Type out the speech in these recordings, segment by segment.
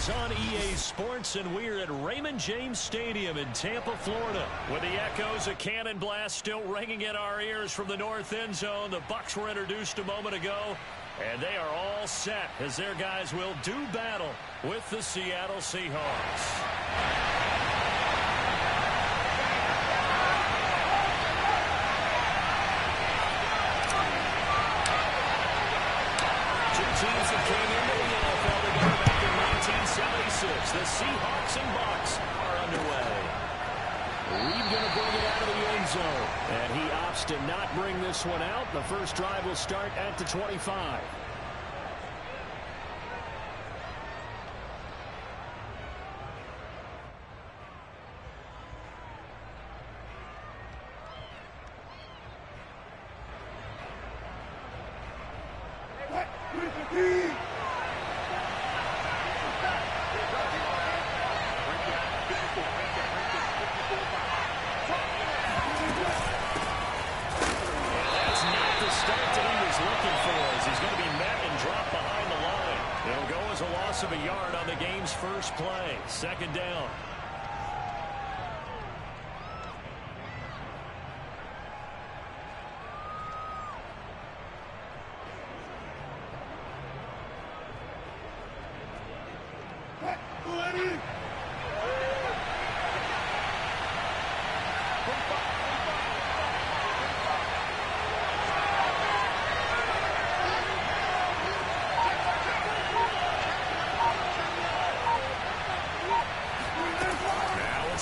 is on EA Sports, and we're at Raymond James Stadium in Tampa, Florida. With the echoes of cannon blast still ringing in our ears from the north end zone, the Bucs were introduced a moment ago, and they are all set as their guys will do battle with the Seattle Seahawks. Teams that came into the NFL together back in 1976. The Seahawks and Bucs are underway. Reed going to bring it out of the end zone. And he opts to not bring this one out. The first drive will start at the 25. Of a yard on the game's first play. Second down.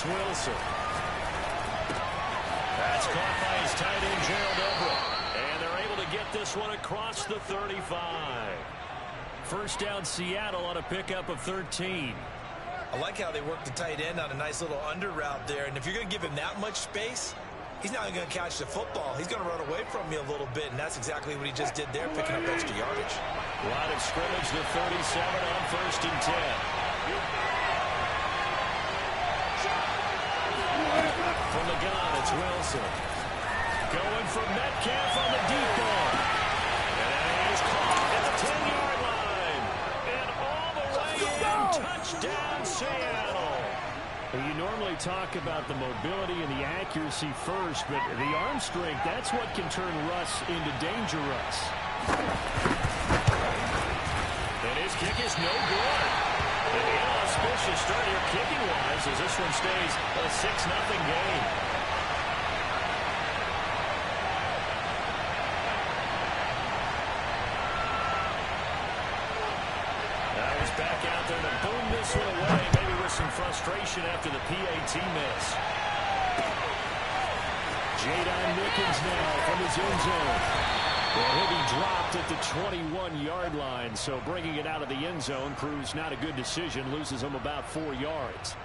Wilson. That's caught by his tight end, Gerald Everett. And they're able to get this one across the 35. First down, Seattle on a pickup of 13. I like how they work the tight end on a nice little under route there. And if you're going to give him that much space, he's not going to catch the football. He's going to run away from me a little bit, and that's exactly what he just did there, picking up extra yardage. Line of scrimmage, the 37 on first and 10. From the gun, it's Wilson. Going for Metcalf on the deep ball. And he's caught at the 10-yard line. And all the way in, touchdown, Seattle. You normally talk about the mobility and the accuracy first, but the arm strength, that's what can turn Russ into danger Russ. And his kick is no good. An inauspicious start here kicking-wise as this one stays a 6-0 game. Now he's back out there to boom this one away, maybe with some frustration after the PAT miss. Jadon Nickens now from his end zone. Well, he'll be dropped at the 21-yard line, so bringing it out of the end zone proves not a good decision, loses him about 4 yards.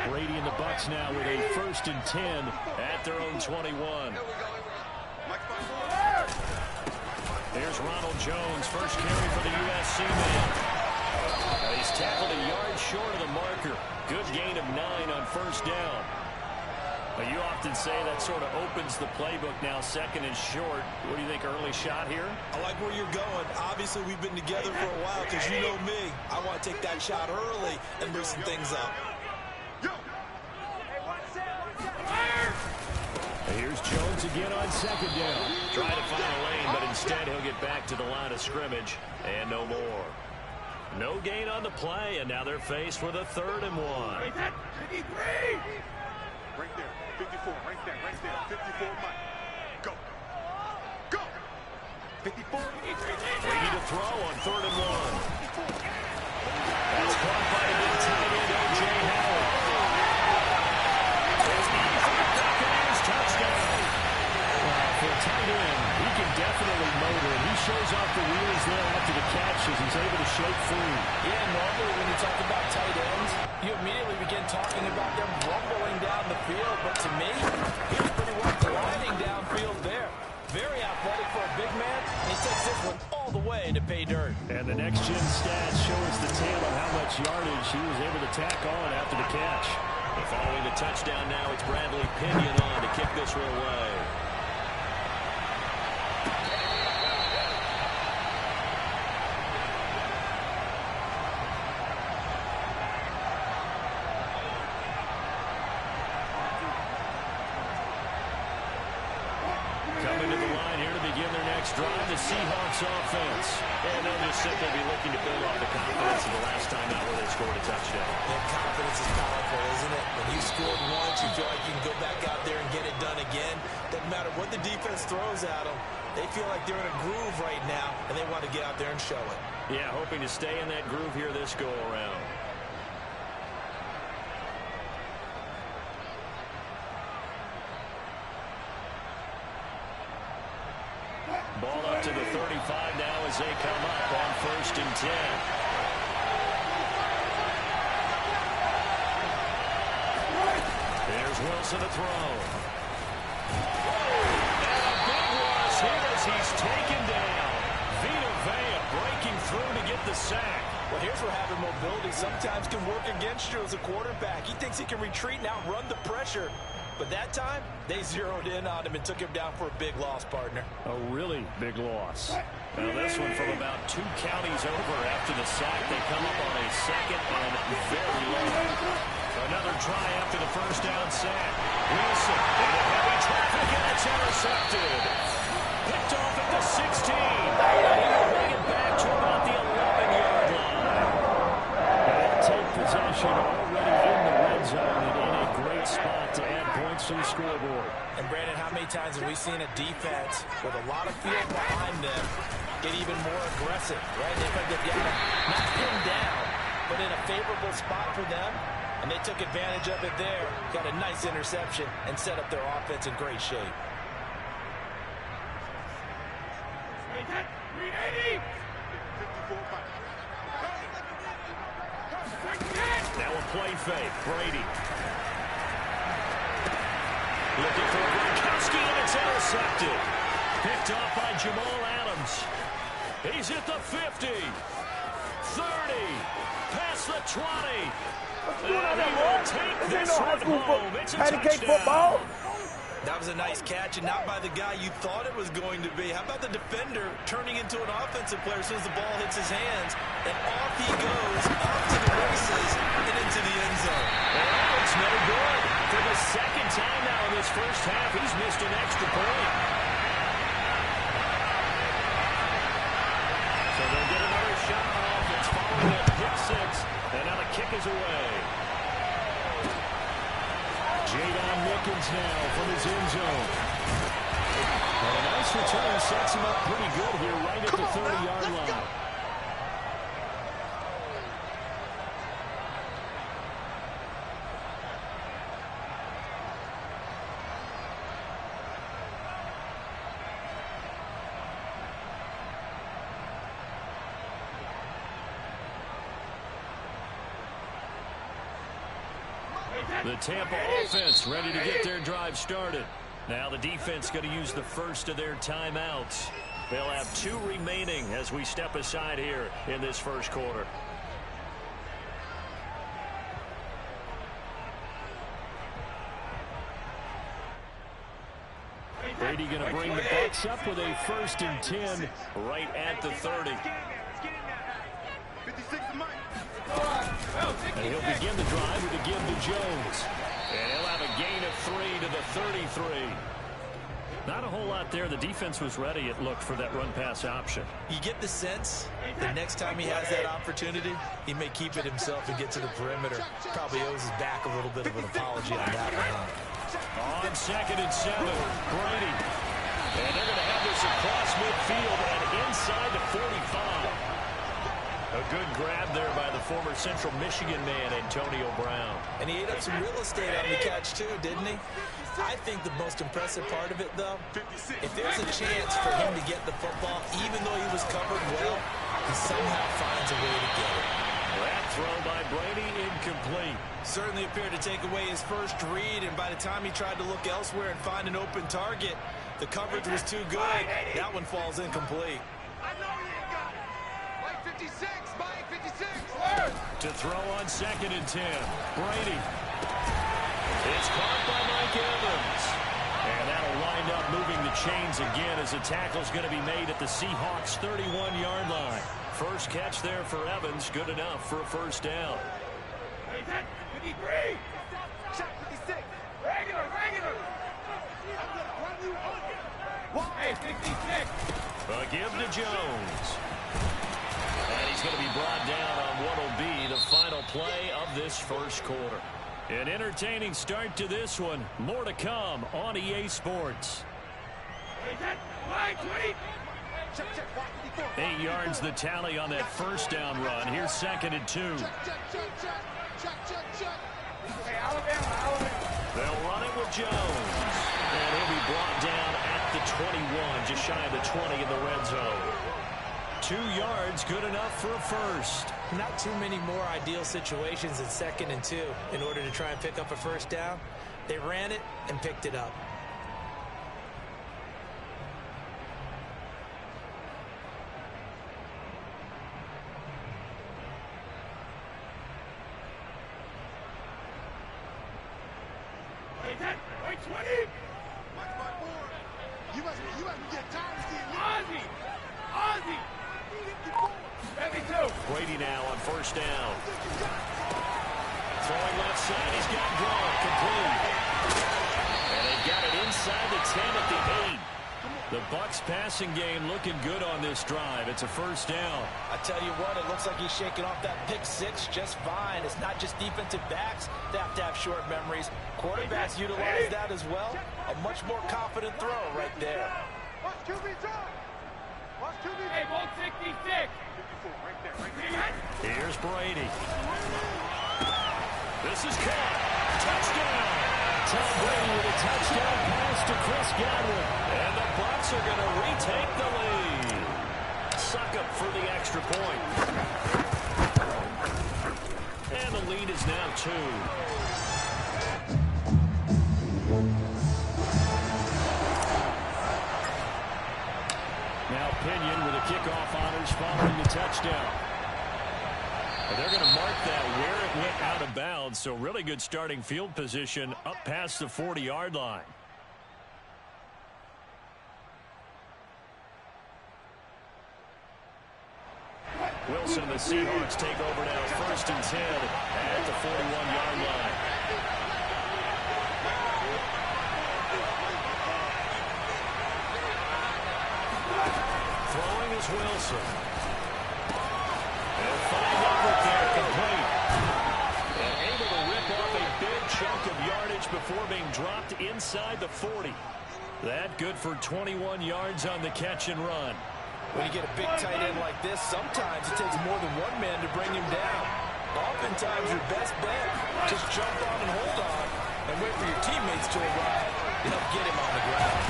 Brady and the Bucs now with a 1st and 10 at their own 21. There's Ronald Jones, first carry for the USC man. He's tackled a yard short of the marker. Good gain of 9 on first down. But you often say that sort of opens the playbook now, 2nd and short. What do you think, early shot here? I like where you're going. Obviously, we've been together for a while because you know me. I want to take that shot early and loosen things up. Here's Jones again on 2nd down. Try to find a lane, but instead he'll get back to the line of scrimmage and no more. No gain on the play, and now they're faced with a 3rd and 1. Right there, 54, right there, 54, Mike. Go. Go. 54. Ready to throw on 3rd and 1. That's caught by the big tight end, O.J. Howard. Buccaneers touchdown. For a tight end, he can definitely motor, and he shows off the wheels there after the catch as he's able to shake free. Yeah, normally when you talk about tight ends, you immediately begin talking about them rumbling down the field, but to me, he was pretty well gliding downfield there. Very athletic for a big man, and he takes this one all the way to pay dirt. And the next-gen stats show us the tale of how much yardage he was able to tack on after the catch. But following the touchdown now, it's Bradley Pinion on to kick this one away. Let's drive the Seahawks offense. And they'll just simply be looking to build off the confidence of the last time out where they scored a touchdown. And confidence is powerful, isn't it? When you scored once, you feel like you can go back out there and get it done again. Doesn't matter what the defense throws at them. They feel like they're in a groove right now, and they want to get out there and show it. Yeah, hoping to stay in that groove here this go-around. Ball up to the 35 now as they come up on 1st and 10. There's Wilson to throw. And a big loss here as he's taken down. Vita Vea breaking through to get the sack. Well, here's where having mobility sometimes can work against you as a quarterback. He thinks he can retreat and outrun the pressure. But that time, they zeroed in on him and took him down for a big loss, partner. A really big loss. Now this one from about 2 counties over after the sack. They come up on a 2nd and very low. Another try after the 1st down sack. Wilson into heavy traffic, and it's intercepted. Picked off at the 16. And he'll bring it back to about the 11-yard line. And they'll take possession already in the red zone and in a great spot to add points to the scoreboard. And Brandon, how many times have we seen a defense with a lot of field behind them get even more aggressive, right? They've got to not pinned down, but in a favorable spot for them. And they took advantage of it there, got a nice interception, and set up their offense in great shape. Now a play fake. Brady. Looking for Gronkowski, and it's intercepted. Picked off by Jamal Adams. He's at the 50. 30. Past the 20. And he will take this one home. It's a touchdown. That was a nice catch, and not by the guy you thought it was going to be. How about the defender turning into an offensive player as soon as the ball hits his hands, and off he goes, off to the races, and into the end zone. Oh, it's no good. For the 2nd time now in this first half, he's missed an extra point. So they'll get another shot off. It's following a pick 6, and now the kick is away. Jadon Mickens now from his end zone. And a nice return sets him up pretty good here right at the 30-yard line. The Tampa offense ready to get their drive started. Now the defense going to use the first of their timeouts. They'll have 2 remaining as we step aside here in this first quarter. Brady going to bring the Bucs up with a 1st and 10 right at the 30. 56 Mike. And he'll begin the drive with a give to Jones. And he'll have a gain of 3 to the 33. Not a whole lot there. The defense was ready, it looked, for that run-pass option. You get the sense the next time he has that opportunity, he may keep it himself and get to the perimeter. Probably owes his back a little bit of an apology on that one. On 2nd and 7, Brady. And they're going to have this across midfield and inside the 45. A good grab there by the former Central Michigan man, Antonio Brown. And he ate up some real estate on the catch, too, didn't he? I think the most impressive part of it, though, if there's a chance for him to get the football, even though he was covered well, he somehow finds a way to get it. That throw by Brady, incomplete. Certainly appeared to take away his first read, and by the time he tried to look elsewhere and find an open target, the coverage was too good. That one falls incomplete. I know you ain't got it. Mike 56, Mike 56. To throw on 2nd and 10, Brady. It's caught by Mike Evans. And that'll wind up moving the chains again as the tackle's going to be made at the Seahawks' 31-yard line. First catch there for Evans, good enough for a 1st down. 53. Shot 56. Regular. Hey, 56. Jones. And he's going to be brought down on what will be the final play of this first quarter. An entertaining start to this one. More to come on EA Sports. 8 yards the tally on that first down run. Here's 2nd and 2. They'll run it with Jones. And he'll be brought down at the 21, just shy of the 20 in the red zone. 2 yards, good enough for a first. Not too many more ideal situations in 2nd and 2 in order to try and pick up a first down. They ran it and picked it up. Brady now on first down. Throwing left side. He's got Gronk complete. And they got it inside the 10 at the 8. The Bucs passing game looking good on this drive. It's a first down. I tell you what, it looks like he's shaking off that pick six just fine. It's not just defensive backs that have to have short memories. Quarterbacks utilize that as well. A much more confident throw right there. Watch QB drop. Watch QB. Hey, ball 66. Here's Brady. This is caught. Touchdown. Tom Brady with a touchdown pass to Chris Godwin. And the Bucs are going to retake the lead. Suck up for the extra point. And the lead is now 2. Now Pinion with a kickoff honors following the touchdown. And they're going to mark that where it went out of bounds. So really good starting field position up past the 40-yard line. Wilson and the Seahawks take over now. 1st and 10 at the 41-yard line. Throwing is Wilson. And 5 over there, complete. And able to rip off a big chunk of yardage before being dropped inside the 40. That good for 21 yards on the catch and run. When you get a big tight end like this, sometimes it takes more than one man to bring him down. Oftentimes, your best bet, just jump on and hold on and wait for your teammates to arrive to help get him on the ground.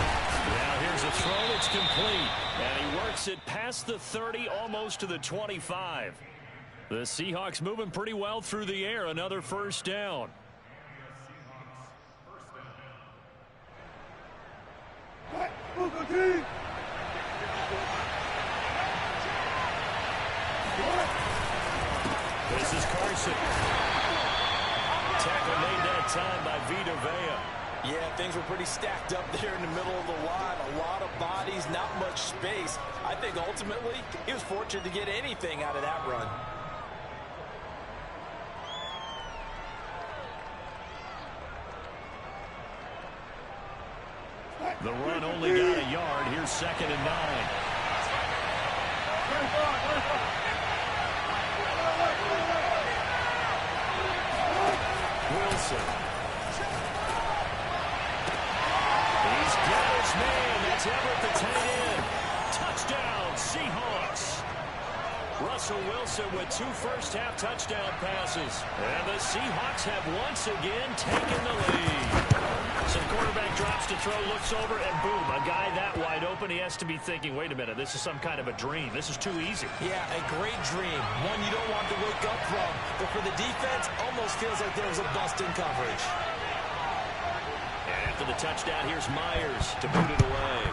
Now here's a throw. It's complete. And he works it past the 30, almost to the 25. The Seahawks moving pretty well through the air. Another first down. This is Carson. Tackle made that time by Vita Vea. Yeah, things were pretty stacked up there in the middle of the line. A lot of bodies, not much space. I think ultimately he was fortunate to get anything out of that run. The run only got a yard. Here's 2nd and 9. Wilson. He's got his man. That's Everett, the tight end. Touchdown, Seahawks. Russell Wilson with 2 first-half touchdown passes. And the Seahawks have once again taken the lead. So the quarterback drops to throw, looks over, and boom, a guy that wide open, he has to be thinking, wait a minute, this is some kind of a dream. This is too easy. Yeah, a great dream. One you don't want to wake up from. But for the defense, almost feels like there was a bust in coverage. And after the touchdown, here's Myers to boot it away.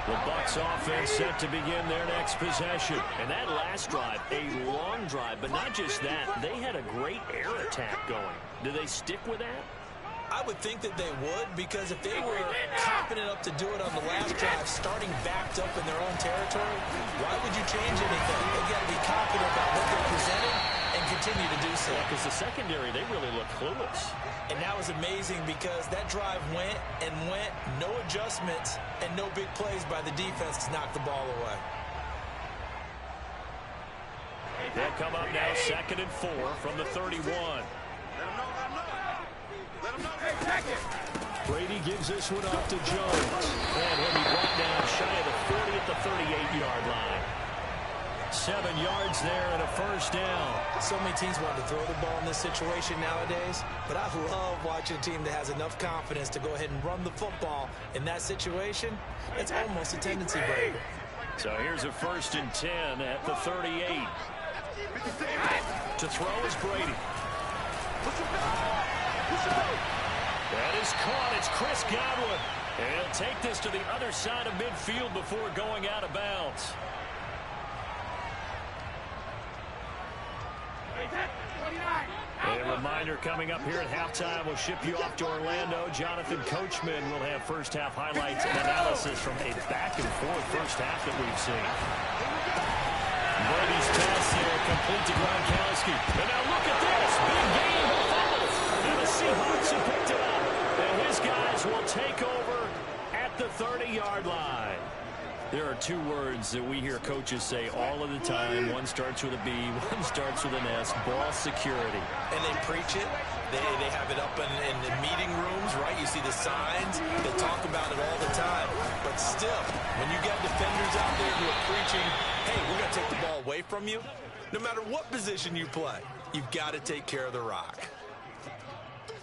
The Bucs offense set to begin their next possession. And that last drive, a long drive, but not just that. They had a great air attack going. Do they stick with that? I would think that they would, because if they were confident enough to do it on the last drive, starting backed up in their own territory, why would you change anything? They've got to be confident about what they're presenting and continue to do so. Because the secondary, they really look clueless. And that was amazing because that drive went and went, no adjustments, and no big plays by the defense to knock the ball away. They'll come up now, 2nd and 4 from the 31. Brady gives this one off to Jones. And he'll be brought down shy of the 40 at the 38-yard line. 7 yards there and a first down. So many teams want to throw the ball in this situation nowadays, but I love watching a team that has enough confidence to go ahead and run the football in that situation. It's almost a tendency breaker. So here's a 1st and 10 at the 38. To throw is Brady. That is caught. It's Chris Godwin. And he'll take this to the other side of midfield before going out of bounds. A reminder coming up here at halftime, we'll ship you off to Orlando. Jonathan Coachman will have first-half highlights and analysis from a back-and-forth first half that we've seen. Brady's pass here, complete to Gronkowski. And now look at this. Big game. And the Seahawks have picked it up. And his guys will take over at the 30-yard line. There are 2 words that we hear coaches say all of the time. One starts with a B, one starts with an S, ball security. And they preach it. They have it up in the meeting rooms, right? You see the signs. They talk about it all the time. But still, when you got defenders out there who are preaching, hey, we're going to take the ball away from you, no matter what position you play, you've got to take care of the rock.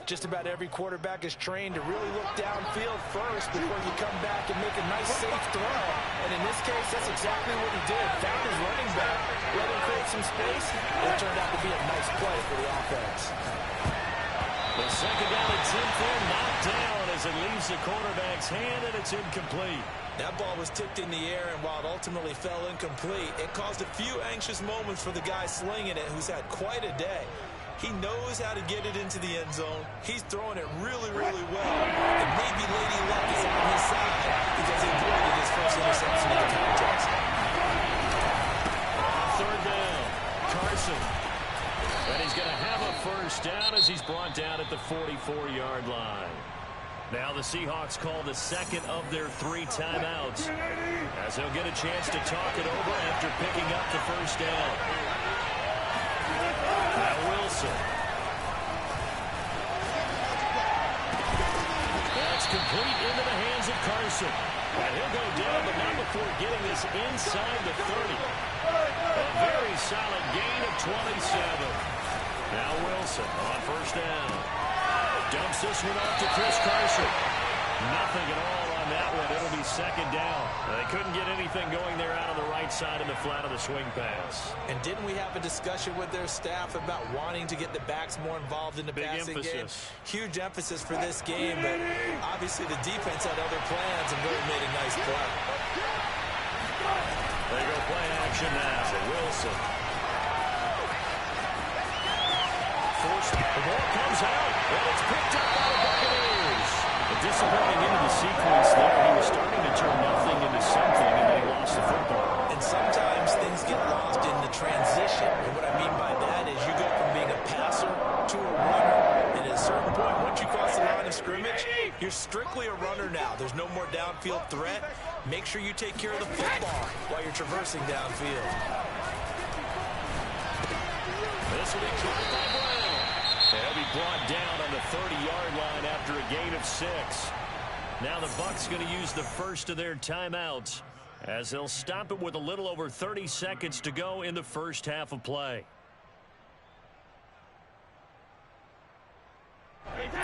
Just about every quarterback is trained to really look downfield first before you come back and make a nice, safe throw. And in this case, that's exactly what he did. Found his running back, let him create some space. It turned out to be a nice play for the offense. The 2nd down and 10 there, knocked down as it leaves the quarterback's hand, and it's incomplete. That ball was tipped in the air, and while it ultimately fell incomplete, it caused a few anxious moments for the guy slinging it, who's had quite a day. He knows how to get it into the end zone. He's throwing it really, really well. And maybe Lady Luck is on his side because he avoided his first interception of the contest. 3rd down, Carson. And he's going to have a first down as he's brought down at the 44-yard line. Now the Seahawks call the 2nd of their 3 timeouts, as they'll get a chance to talk it over after picking up the first down. Now Wilson. That's complete into the hands of Carson. And he'll go down, but not before getting this inside the 30. A very solid gain of 27. Now Wilson on first down. Dumps this one off to Chris Carson. Nothing at all on that one. It'll be 2nd down. They couldn't get anything going there out on the right side in the flat of the swing pass. And didn't we have a discussion with their staff about wanting to get the backs more involved in the passing game? Huge emphasis for this game, but obviously the defense had other plans and really made a nice play. They go play action now. Wilson. The ball comes out, and it's picked up by the Buccaneers. A disappointing into the sequence there. He was starting to turn nothing into something, and then he lost the football. And sometimes things get lost in the transition. And what I mean by that is you go from being a passer to a runner. And at a certain point, once you cross the line of scrimmage, you're strictly a runner now. There's no more downfield threat. Make sure you take care of the football while you're traversing downfield. This will be caught by Brown. He'll be brought down on the 30-yard line after a gain of 6. Now the Bucs going to use the first of their timeouts as they'll stop it with a little over 30 seconds to go in the first half of play.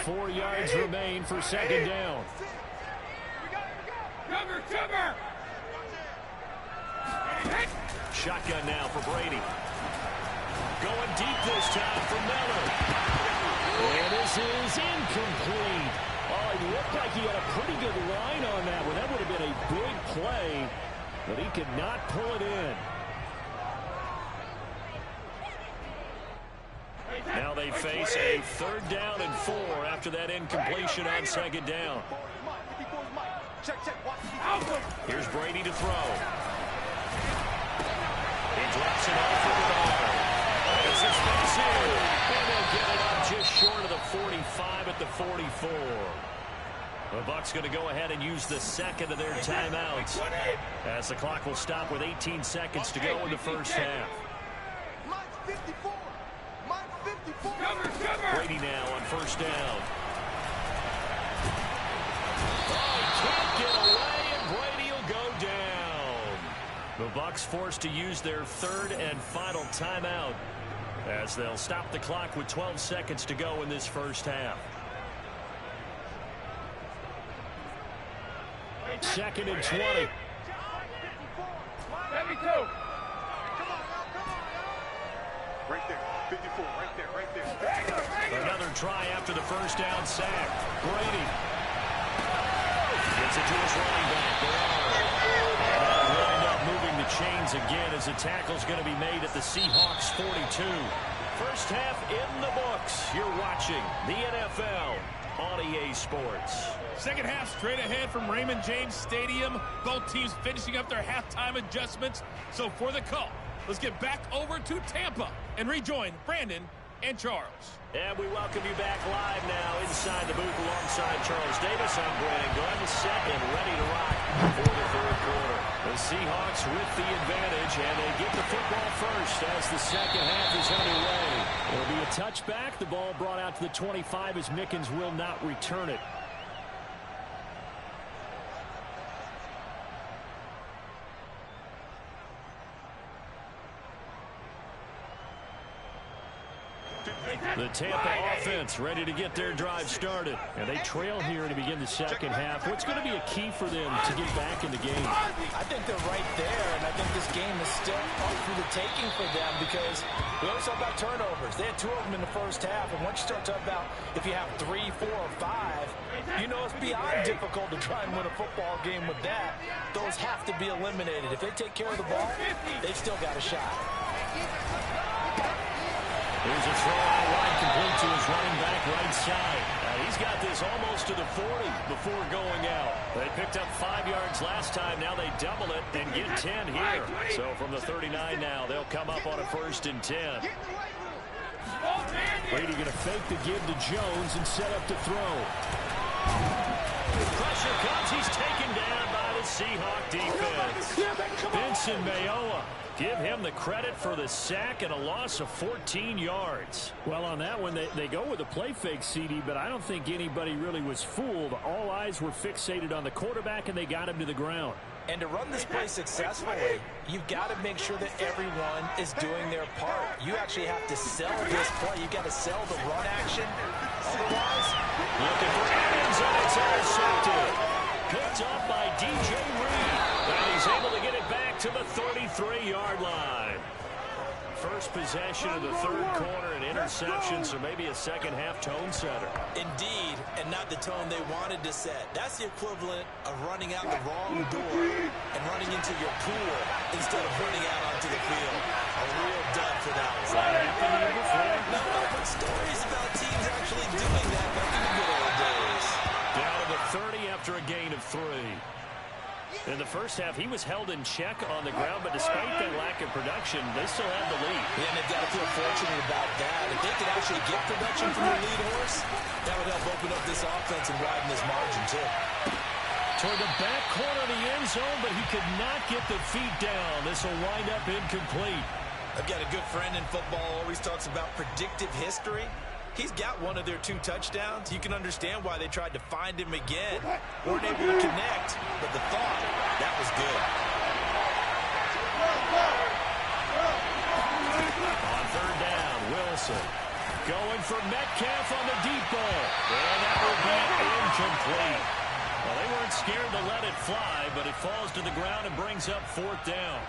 4 yards remain for 2nd down. Shotgun now for Brady. Going deep this time for Miller. And this is incomplete. Oh, it looked like he had a pretty good line on that one. That would have been a big play, but he could not pull it in. Now they they face a 3rd down and 4 after that incompletion on 2nd down. Here's Brady to throw. He drops it off for Bernard. It's a space here. And they'll get it up just short of the 45 at the 44. The Bucs going to go ahead and use the second of their timeouts, as the clock will stop with 18 seconds to go in the first half. Brady now on 1st down. Oh, he can't get away, and Brady will go down. The Bucs forced to use their 3rd and final timeout, as they'll stop the clock with 12 seconds to go in this first half. 2nd and 20. Right there, 54, right there. Another try after the first down sack. Brady gets it to his running back. And that'll wind up moving the chains again, as the tackle's going to be made at the Seahawks 42. First half in the books. You're watching the NFL on EA Sports. Second half straight ahead from Raymond James Stadium. Both teams finishing up their halftime adjustments. So for the call, let's get back over to Tampa and rejoin Brandon and Charles. And we welcome you back live now inside the booth alongside Charles Davis. I'm Brandon Glenn, set and ready to rock for the 3rd quarter. The Seahawks with the advantage, and they get the football first as the second half is underway. It'll be a touchback. The ball brought out to the 25 as Mickens will not return it. The Tampa offense ready to get their drive started. And they trail here to begin the second half. What's going to be a key for them to get back in the game? I think they're right there, and I think this game is still up for the taking for them, because we always talk about turnovers. They had 2 of them in the first half, and once you start talking about if you have 3, 4, or 5, you know it's beyond difficult to try and win a football game with that. Those have to be eliminated. If they take care of the ball, they've still got a shot. Here's a throw out wide, complete to his running back right side. He's got this almost to the 40 before going out. They picked up 5 yards last time. Now they double it and get 10 here. So from the 39 now, they'll come up on a 1st and 10. Brady going to fake the give to Jones and set up to throw. Pressure comes. He's taken down by the Seahawk defense. Benson Mayowa. Give him the credit for the sack and a loss of 14 yards. Well, on that one, they go with a play fake, CD, but I don't think anybody really was fooled. All eyes were fixated on the quarterback, and they got him to the ground. And to run this play successfully, you've got to make sure that everyone is doing their part. You actually have to sell this play. You've got to sell the run action. Otherwise, looking for Evans, and it's intercepted. Picked up by DJ Reed. And he's able to get it back to the 33-yard line. First possession of the 3rd quarter, an interception, so maybe a second-half tone setter. Indeed, and not the tone they wanted to set. That's the equivalent of running out the wrong door and running into your pool instead of running out onto the field. A real dud for that one. Has that happened to you before? No, but stories about teams actually doing that back in the good old days. Down to the 30 after a gain of 3. In the first half, he was held in check on the ground, but despite that lack of production, they still have the lead. Yeah, and they've got to feel fortunate about that. If they could actually get production from the lead horse, that would help open up this offense and widen this margin, too. Toward the back corner of the end zone, but he could not get the feet down. This will wind up incomplete. I've got a good friend in football, always talks about predictive history. He's got one of their 2 touchdowns. You can understand why they tried to find him again. Weren't able to connect, but the thought, that was good. On 3rd down, Wilson going for Metcalf on the deep ball. And that will be incomplete. Well, they weren't scared to let it fly, but it falls to the ground and brings up 4th down.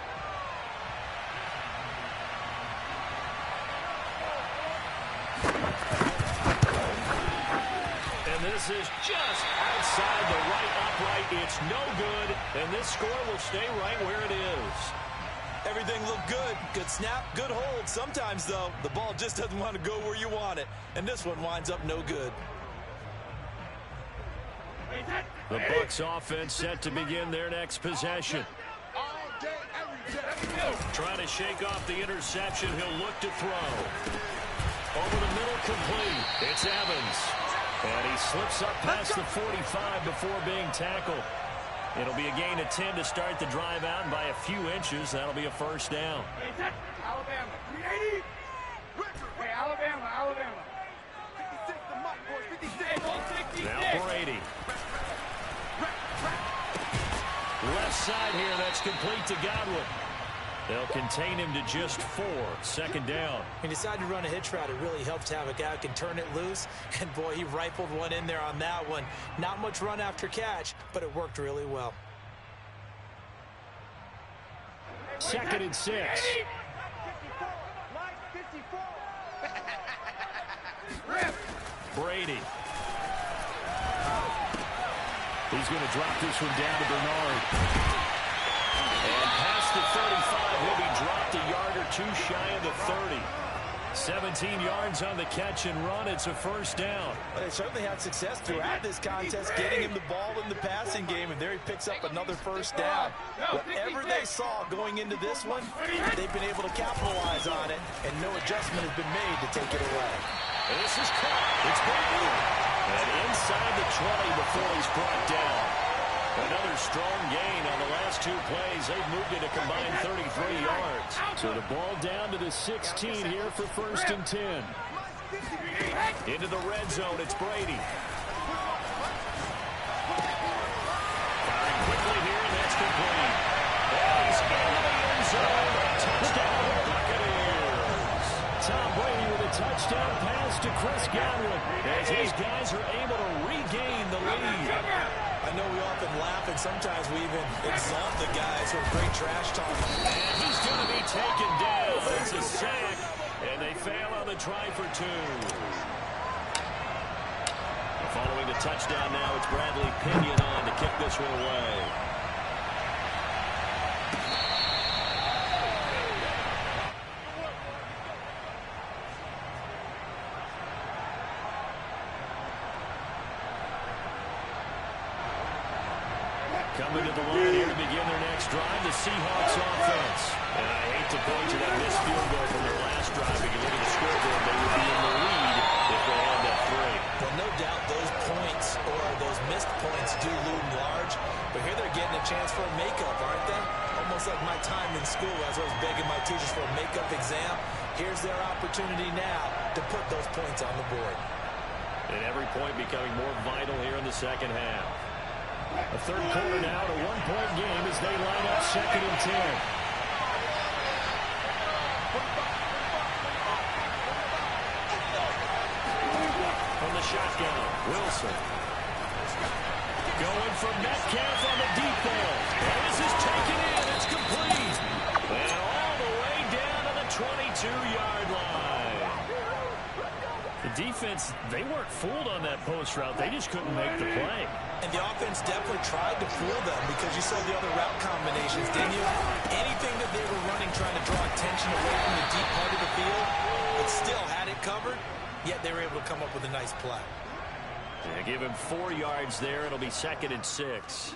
And this is just outside the right upright. It's no good, and this score will stay right where it is. Everything looked good. Good snap, good hold. Sometimes, though, the ball just doesn't want to go where you want it. And this one winds up no good. The Bucs offense set to begin their next possession. Trying to shake off the interception. He'll look to throw. Over the middle, complete. It's Evans. And he slips up past the 45 before being tackled. It'll be a gain of 10 to start the drive out, and by a few inches, that'll be a first down. Alabama. 380. Hey, Alabama. 56 the mark, boys. 56. Now Brady. Left side here, that's complete to Godwin. They'll contain him to just 4. Second down. He decided to run a hitch route. It really helped to have a guy who can turn it loose. And, boy, he rifled one in there on that one. Not much run after catch, but it worked really well. 2nd and 6. Brady. He's going to drop this one down to Bernard. And past the 35, he'll be dropped a yard or two shy of the 30. 17 yards on the catch and run. It's a first down. Well, they certainly had success throughout this contest, getting him the ball in the passing game, and there he picks up another first down. Whatever they saw going into this one, they've been able to capitalize on it, and no adjustment has been made to take it away. And this is caught. It's Brady. And inside the 20 before he's brought down. Another strong gain on the last 2 plays. They've moved it a combined 33 yards. So the ball down to the 16 here for 1st and 10. Into the red zone, it's Brady. Firing quickly here, and that's complete. And he's into the end zone. Touchdown, Buccaneers. Tom Brady with a touchdown pass to Chris Godwin as his guys are able to regain the lead. I know we often laugh, and sometimes we even exalt the guys who are great trash talking. And he's going to be taken down. It's a sack, and they fail on the try for 2. Following the touchdown now, it's Bradley Pinion on to kick this one away. Coming to the line here to begin their next drive, the Seahawks offense. And I hate to point to that missed field goal from their last drive. If you look at the scoreboard, they would be in the lead if they had that 3. Well, no doubt those points or those missed points do loom large. But here they're getting a chance for a makeup, aren't they? Almost like my time in school as I was begging my teachers for a makeup exam. Here's their opportunity now to put those points on the board. And every point becoming more vital here in the second half. A third quarter now, a 1-point game as they line up 2nd and 10. From the shotgun, Wilson. Going for Metcalf on the deep ball. And this is taken in. It's complete. And all the way down to the 22-yard line. The defense, they weren't fooled on that post route. They just couldn't make the play. And the offense definitely tried to fool them because you saw the other route combinations, didn't you? Anything that they were running trying to draw attention away from the deep part of the field, but still had it covered, yet they were able to come up with a nice play. Yeah, give him 4 yards there. It'll be 2nd and 6.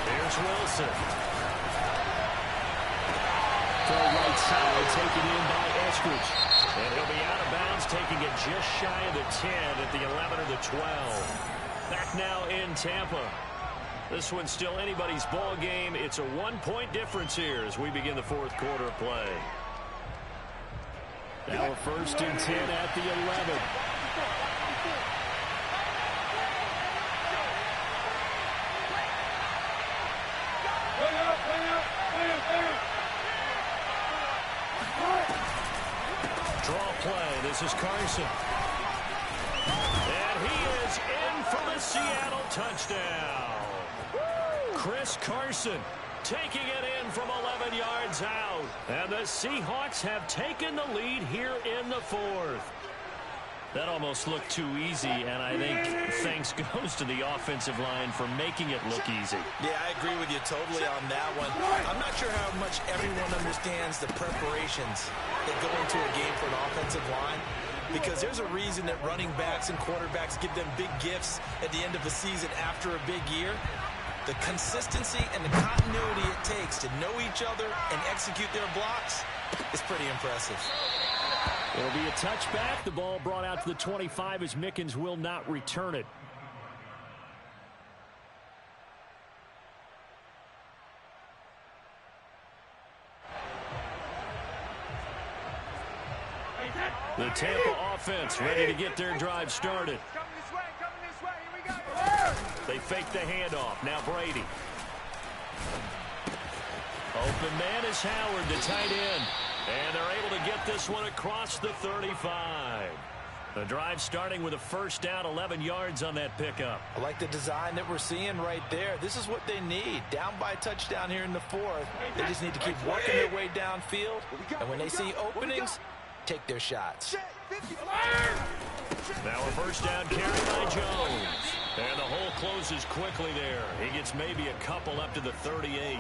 There's Wilson. Throw right side, taken in by Eskridge. And he'll be out of bounds, taking it just shy of the 10 at the 11 or the 12. Back now in Tampa. This one's still anybody's ball game. It's a 1-point difference here as we begin the 4th quarter of play. Now a 1st and 10 at the 11. Draw play. This is Carson. And he is in for the Seattle touchdown. Chris Carson taking it in from 11 yards out. And the Seahawks have taken the lead here in the fourth. That almost looked too easy, and I think thanks goes to the offensive line for making it look easy. Yeah, I agree with you totally on that one. I'm not sure how much everyone understands the preparations that go into a game for an offensive line, because there's a reason that running backs and quarterbacks give them big gifts at the end of a season after a big year. The consistency and the continuity it takes to know each other and execute their blocks is pretty impressive. It'll be a touchback. The ball brought out to the 25 as Mickens will not return it. The Tampa offense ready to get their drive started. Coming this way, here we go. They fake the handoff. Now Brady. Open man is Howard, the tight end. And they're able to get this one across the 35. The drive starting with a first down, 11 yards on that pickup. I like the design that we're seeing right there. This is what they need. Down by a touchdown here in the fourth. They just need to keep working their way downfield. And when they see openings, take their shots. Now a first down carry by Jones. And the hole closes quickly there. He gets maybe a couple up to the 38.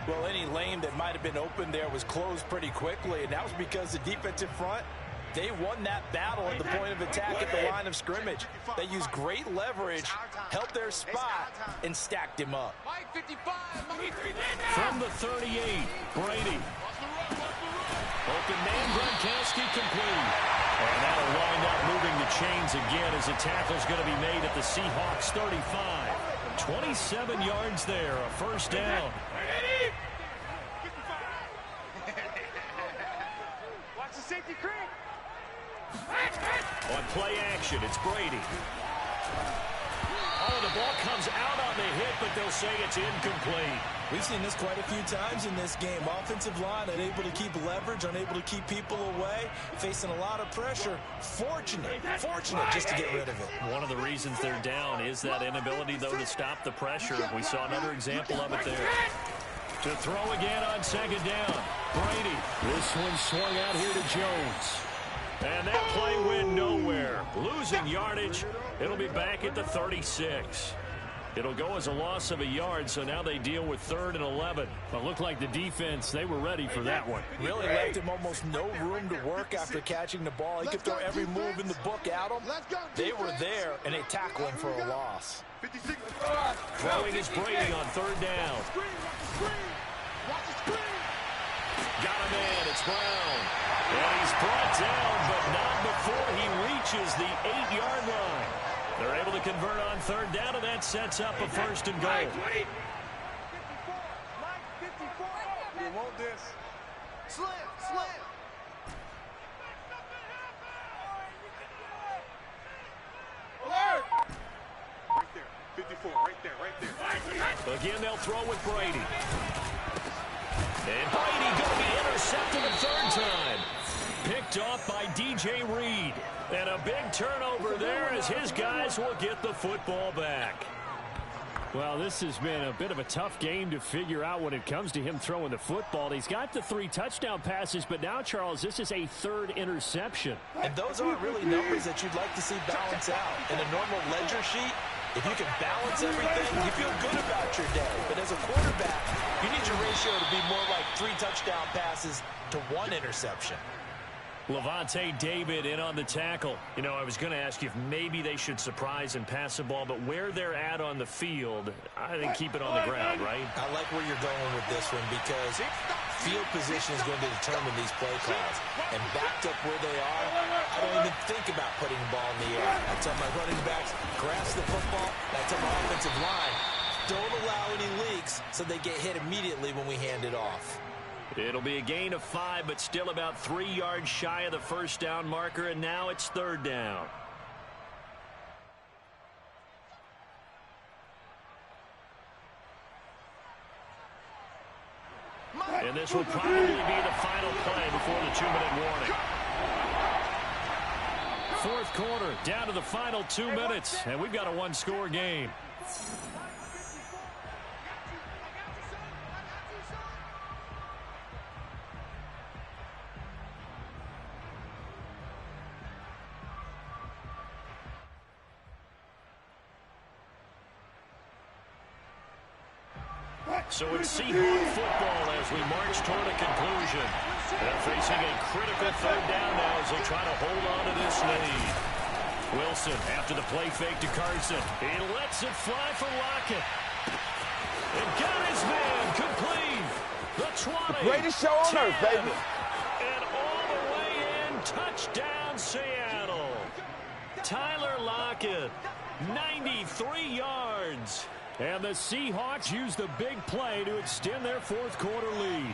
Well, any lane that might have been open there was closed pretty quickly, and that was because the defensive front, they won that battle at the point of attack at the line of scrimmage. They used great leverage, held their spot, and stacked him up. From the 38, Brady. Open man, Gronkowski complete. And that'll wind up moving the chains again as the tackle's going to be made at the Seahawks 35. 27 yards there, a first down. Watch the safety creep. On play action, it's Brady. Oh, the ball comes out on the hit, but they'll say it's incomplete. We've seen this quite a few times in this game. Offensive line unable to keep leverage, unable to keep people away, facing a lot of pressure. Fortunate just to get rid of it. One of the reasons they're down is that inability, though, to stop the pressure. We saw another example of it there. To throw again on second down. Brady. This one swung out here to Jones. And that play went nowhere. Losing yardage. It'll be back at the 36. It'll go as a loss of a yard, so now they deal with 3rd and 11. But looked like the defense, they were ready for that one. Really left him almost no room to work after catching the ball. He could throw every move in the book at him. They were there, and they tackle him for a loss. Throwing is Brady on 3rd down. Got him in. It's Brown. And he's brought down, but not before he reaches the 8-yard line. They're able to convert on 3rd down, and that sets up a 1st and goal. You want this? Slam. Alert! Right there. 54, right there. Again, they'll throw with Brady. And Brady going to be intercepted a 3rd time. Picked off by DJ Reed. And a big turnover there as his guys will get the football back. Well, this has been a bit of a tough game to figure out when it comes to him throwing the football. He's got the 3 touchdown passes, but now, Charles, this is a 3rd interception. And those aren't really numbers that you'd like to see balance out. In a normal ledger sheet, if you can balance everything, you feel good about your day. But as a quarterback, you need your ratio to be more like 3 touchdown passes to 1 interception. Levante David in on the tackle. You know, I was going to ask you if maybe they should surprise and pass the ball, but where they're at on the field, I think keep it on the ground, right? I like where you're going with this one because field position is going to determine these play calls. And backed up where they are, I don't even think about putting the ball in the air. I tell my running backs, grasp the football. And I tell my offensive line, don't allow any leaks so they get hit immediately when we hand it off. It'll be a gain of 5, but still about 3 yards shy of the first down marker, and now it's 3rd down. And this will probably be the final play before the 2-minute warning. 4th quarter, down to the final 2 minutes, and we've got a 1-score game. So it's Seahawk football as we march toward a conclusion. They're facing a critical third down now as they try to hold on to this lead. Wilson after the play fake to Carson. He lets it fly for Lockett. And got his man complete. The 20. The greatest show on earth, baby. And all the way in. Touchdown, Seattle. Tyler Lockett, 93 yards. And the Seahawks use the big play to extend their fourth quarter lead.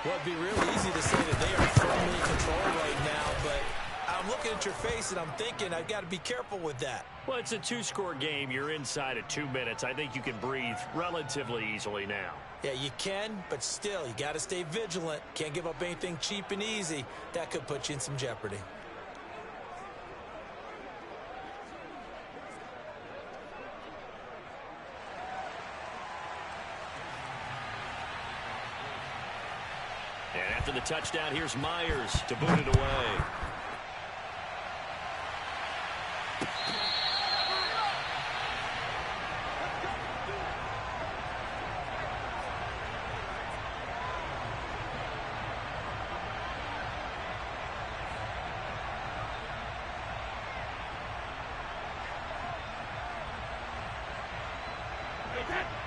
Well, it'd be really easy to say that they are firmly in control right now, but I'm looking at your face and I'm thinking I've got to be careful with that. Well, it's a two-score game. You're inside of 2 minutes. I think you can breathe relatively easily now. Yeah, you can, but still, you got to stay vigilant. Can't give up anything cheap and easy. That could put you in some jeopardy. And after the touchdown, here's Myers to boot it away.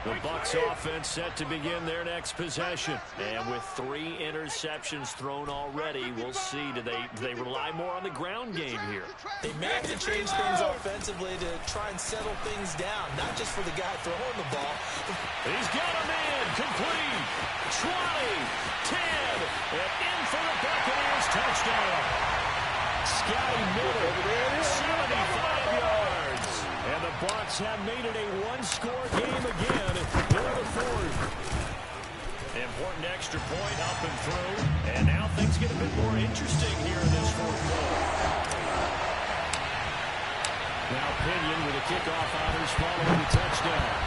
The Bucs offense set to begin their next possession. And with 3 interceptions thrown already, we'll see. Do they rely more on the ground game here? They may have to change things offensively to try and settle things down, not just for the guy throwing the ball. He's got a man complete. 20, 10, and in for the Buccaneers touchdown. Scotty Miller, 75 yards. And the Bucs have made it a one-score game again in the fourth. Important extra point up and through. And now things get a bit more interesting here in this fourth quarter. Now Pinion with a kickoff honors following the touchdown.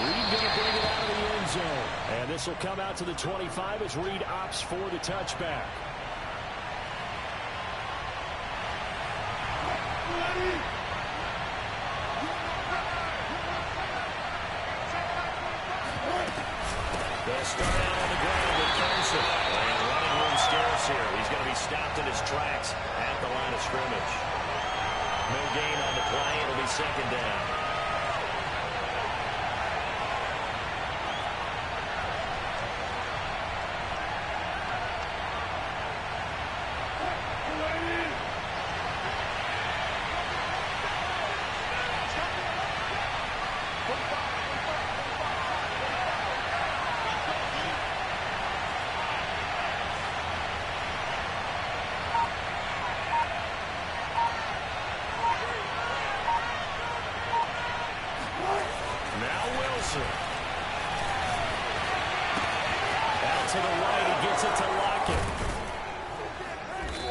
Reed going to bring it out of the end zone. And this will come out to the 25 as Reed opts for the touchback. They'll start out on the ground with Carson. And running room scarce here. He's going to be stopped in his tracks at the line of scrimmage. No gain on the play. It'll be second down. Out to the right, he gets it to Lockett.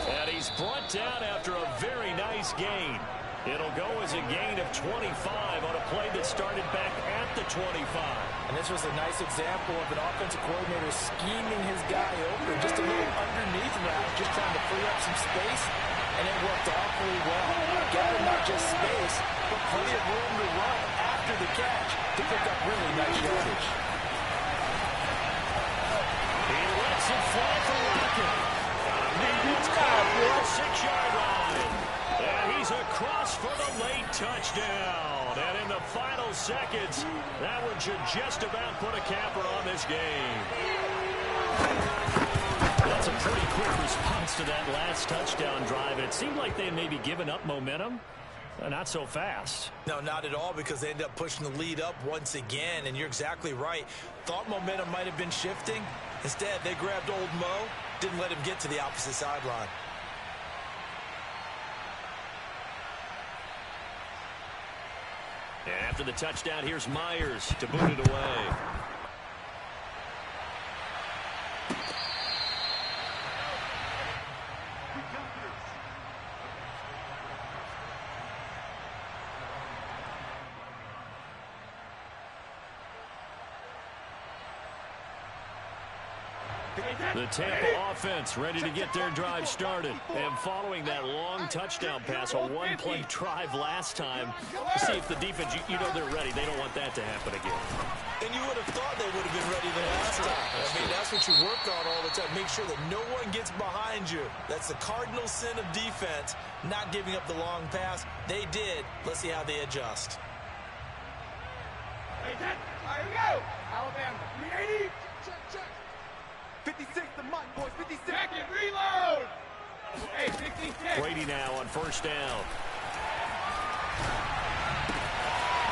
And he's brought down after a very nice gain. It'll go as a gain of 25 on a play that started back at the 25. And this was a nice example of an offensive coordinator scheming his guy open. Just a little underneath route, just trying to free up some space. And it worked awfully well. Gathered not just space, but plenty of room to run after the catch to pick up really nice yardage. He lets it fly for Lockett. And it's caught for a 6-yard line. And he's across for the late touchdown. And in the final seconds, that one should just about put a capper on this game. That's a pretty quick response to that last touchdown drive. It seemed like they had maybe given up momentum. Not so fast. No, not at all, because they ended up pushing the lead up once again, and you're exactly right. Thought momentum might have been shifting. Instead, they grabbed old Mo, didn't let him get to the opposite sideline. And after the touchdown, here's Myers to boot it away. The Tampa offense ready to get their drive started. And following that long touchdown pass, a one-play drive last time, see if the defense, you know they're ready. They don't want that to happen again. And you would have thought they would have been ready the last time. I mean, that's what you work on all the time. Make sure that no one gets behind you. That's the cardinal sin of defense, not giving up the long pass. They did. Let's see how they adjust. Here we go. Alabama. 380. Check, check. 56, the mic, boys. 56. Check it, reload. Hey, 66. Brady now on first down.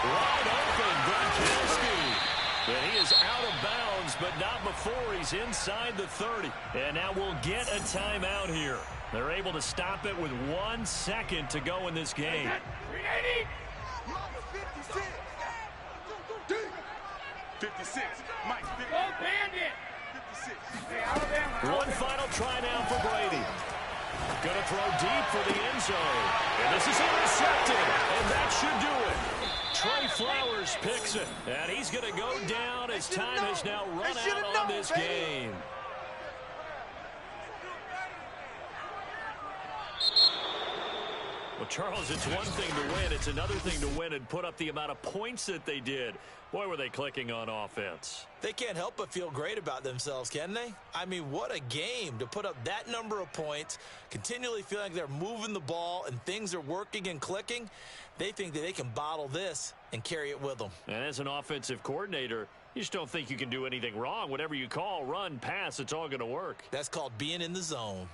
Wide open, Gronkowski. And he is out of bounds, but not before he's inside the 30. And now we'll get a timeout here. They're able to stop it with 1 second to go in this game. 380. 56. Mike, 56. Go Bandit. 56. Hey, Alabama. One final try now for Brady. Going to throw deep for the end zone. And this is intercepted. And that should do it. Trey Flowers picks it. And he's going to go down as time has now run out on this game. Well, Charles, it's one thing to win. It's another thing to win and put up the amount of points that they did. Boy, were they clicking on offense. They can't help but feel great about themselves, can they? I mean, what a game to put up that number of points, continually feeling like they're moving the ball and things are working and clicking. They think that they can bottle this and carry it with them. And as an offensive coordinator, you just don't think you can do anything wrong. Whatever you call, run, pass, it's all going to work. That's called being in the zone.